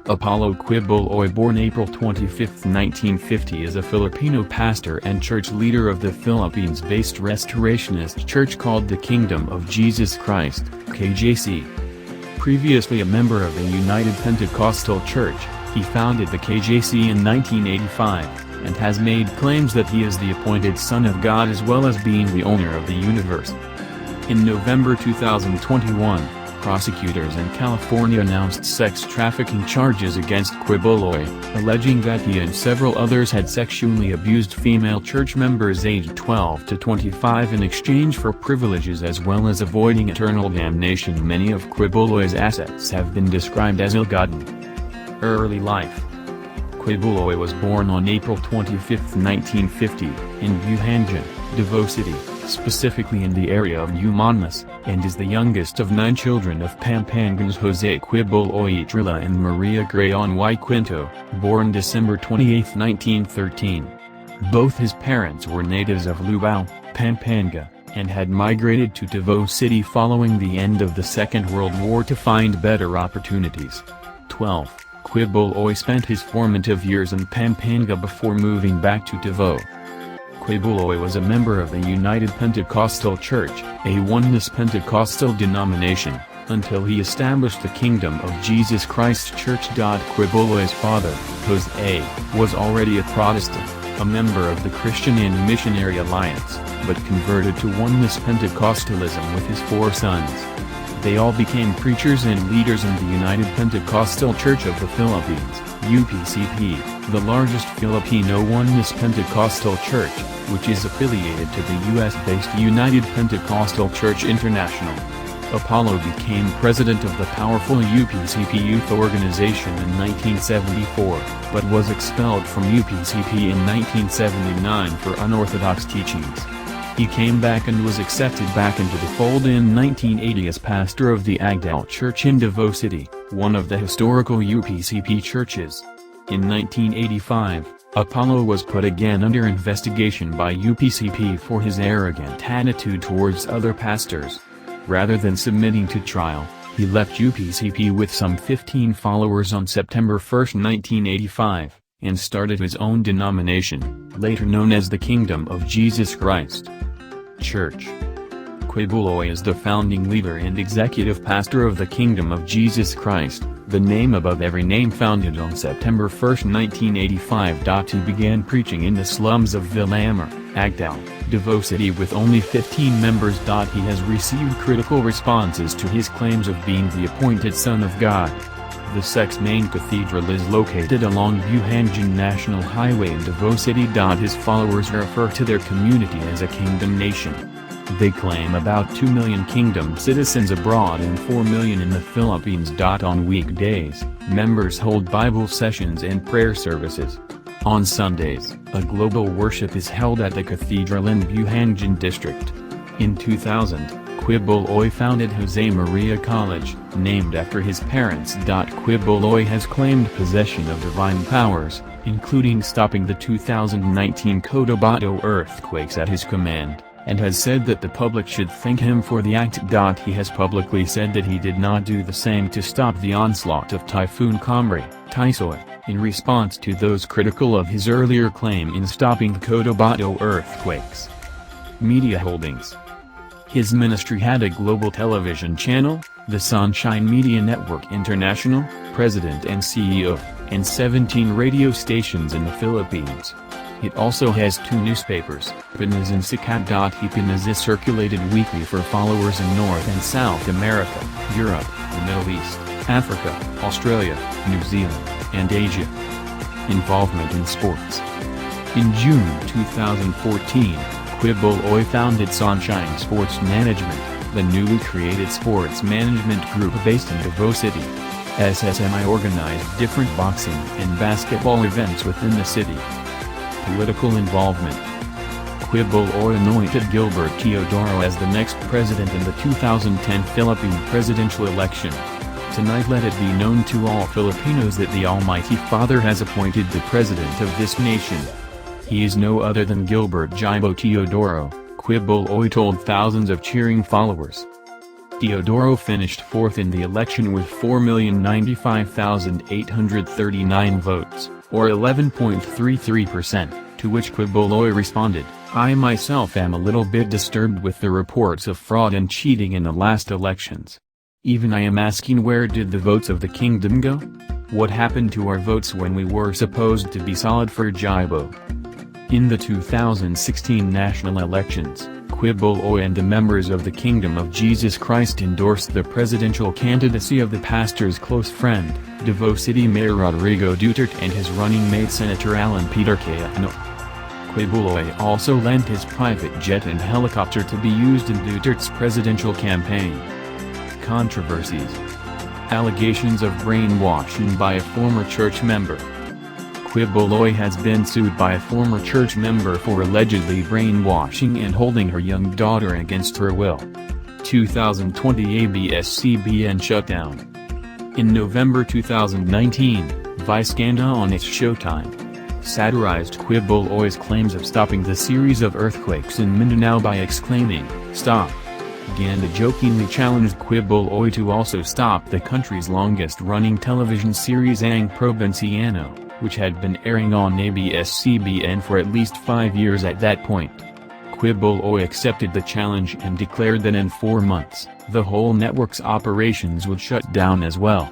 Apollo Quiboloy, born April 25, 1950, is a Filipino pastor and church leader of the Philippines-based Restorationist church called the Kingdom of Jesus Christ, KJC. Previously a member of the United Pentecostal Church, he founded the KJC in 1985, and has made claims that he is the appointed Son of God as well as being the owner of the universe. In November 2021, prosecutors in California announced sex trafficking charges against Quiboloy, alleging that he and several others had sexually abused female church members aged 12 to 25 in exchange for privileges as well as avoiding eternal damnation. Many of Quiboloy's assets have been described as ill-gotten. Early life. Quiboloy was born on April 25, 1950, in Buhangian, Davao City, specifically in the area of Umanas, and is the youngest of 9 children of Pampangans Jose Quiboloy Itrila and Maria Grayon y Quinto, born December 28, 1913. Both his parents were natives of Lubao, Pampanga, and had migrated to Davao City following the end of the Second World War to find better opportunities. 12. Quiboloy spent his formative years in Pampanga before moving back to Davao. Quiboloy was a member of the United Pentecostal Church, a Oneness Pentecostal denomination, until he established the Kingdom of Jesus Christ Church. Quiboloy's father, Jose, was already a Protestant, a member of the Christian and Missionary Alliance, but converted to Oneness Pentecostalism with his 4 sons. They all became preachers and leaders in the United Pentecostal Church of the Philippines, UPCP, the largest Filipino Oneness Pentecostal church, which is affiliated to the U.S.-based United Pentecostal Church International. Apollo became president of the powerful UPCP youth organization in 1974, but was expelled from UPCP in 1979 for unorthodox teachings. He came back and was accepted back into the fold in 1980 as pastor of the Agdal Church in Davao City, one of the historical UPCP churches. In 1985, Apollo was put again under investigation by UPCP for his arrogant attitude towards other pastors. Rather than submitting to trial, he left UPCP with some 15 followers on September 1, 1985, and started his own denomination, later known as the Kingdom of Jesus Christ Church. Quiboloy is the founding leader and executive pastor of the Kingdom of Jesus Christ, the name above every name, founded on September 1, 1985. He began preaching in the slums of Villamor, Agdal, Davao City with only 15 members. He has received critical responses to his claims of being the appointed Son of God. The sect's main cathedral is located along Buhangian National Highway in Davao City. His followers refer to their community as a kingdom nation. They claim about 2 million kingdom citizens abroad and 4 million in the Philippines. On weekdays, members hold Bible sessions and prayer services. On Sundays, a global worship is held at the cathedral in Buhangian district. In 2000, Quiboloy founded Jose Maria College, named after his parents. Quiboloy has claimed possession of divine powers, including stopping the 2019 Cotabato earthquakes at his command, and has said that the public should thank him for the act. He has publicly said that he did not do the same to stop the onslaught of Typhoon Kamri, Tisoy, in response to those critical of his earlier claim in stopping the Cotabato earthquakes. Media holdings. His ministry had a global television channel, the Sunshine Media Network International, president and CEO, and 17 radio stations in the Philippines. It also has 2 newspapers, Pinas and Sikat. Pinas is circulated weekly for followers in North and South America, Europe, the Middle East, Africa, Australia, New Zealand, and Asia. Involvement in sports. In June 2014, Quiboloy founded Sunshine Sports Management, the newly created sports management group based in Davao City. SSMI organized different boxing and basketball events within the city. Political involvement. Quiboloy anointed Gilbert Teodoro as the next president in the 2010 Philippine presidential election. Tonight let it be known to all Filipinos that the Almighty Father has appointed the president of this nation. He is no other than Gilbert Jibo Teodoro, Quiboloy told thousands of cheering followers. Teodoro finished fourth in the election with 4,095,839 votes, or 11.33%, to which Quiboloy responded, "I myself am a little bit disturbed with the reports of fraud and cheating in the last elections. Even I am asking, where did the votes of the kingdom go? What happened to our votes when we were supposed to be solid for Jibo?" In the 2016 national elections, Quiboloy and the members of the Kingdom of Jesus Christ endorsed the presidential candidacy of the pastor's close friend, Davao City Mayor Rodrigo Duterte, and his running mate Senator Alan Peter Cayetano. Quiboloy also lent his private jet and helicopter to be used in Duterte's presidential campaign. Controversies. Allegations of brainwashing by a former church member. Quiboloy has been sued by a former church member for allegedly brainwashing and holding her young daughter against her will. 2020 ABS-CBN shutdown. In November 2019, Vice Ganda on its Showtime satirized Quiboloy's claims of stopping the series of earthquakes in Mindanao by exclaiming, "Stop!" Ganda jokingly challenged Quiboloy to also stop the country's longest-running television series Ang Provinciano, which had been airing on ABS-CBN for at least 5 years at that point. Quiboloy accepted the challenge and declared that in 4 months, the whole network's operations would shut down as well.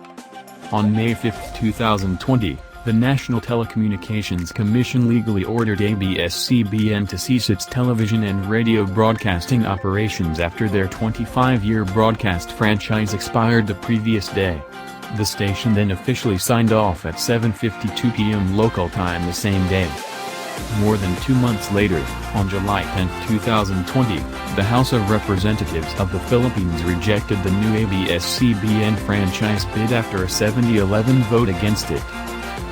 On May 5, 2020, the National Telecommunications Commission legally ordered ABS-CBN to cease its television and radio broadcasting operations after their 25-year broadcast franchise expired the previous day. The station then officially signed off at 7:52 p.m. local time the same day. More than 2 months later, on July 10, 2020, the House of Representatives of the Philippines rejected the new ABS-CBN franchise bid after a 70-11 vote against it.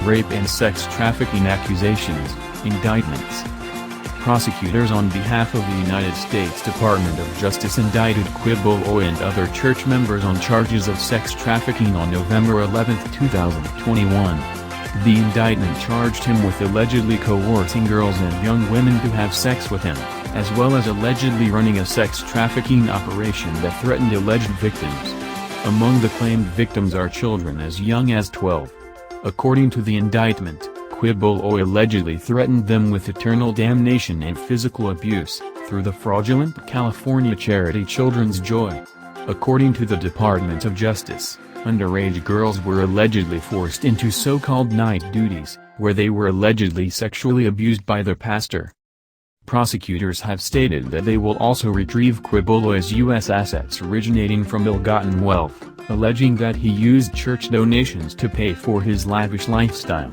Rape and sex trafficking accusations, indictments. Prosecutors on behalf of the United States Department of Justice indicted Quiboloy and other church members on charges of sex trafficking on November 11, 2021. The indictment charged him with allegedly coercing girls and young women to have sex with him, as well as allegedly running a sex trafficking operation that threatened alleged victims. Among the claimed victims are children as young as 12. According to the indictment, Quiboloy allegedly threatened them with eternal damnation and physical abuse, through the fraudulent California charity Children's Joy. According to the Department of Justice, underage girls were allegedly forced into so-called night duties, where they were allegedly sexually abused by their pastor. Prosecutors have stated that they will also retrieve Quiboloy's U.S. assets originating from ill-gotten wealth, alleging that he used church donations to pay for his lavish lifestyle.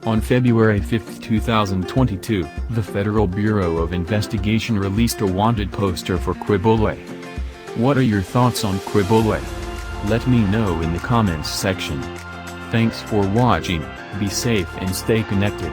On February 5, 2022, the Federal Bureau of Investigation released a wanted poster for Quiboloy. What are your thoughts on Quiboloy? Let me know in the comments section. Thanks for watching, be safe and stay connected.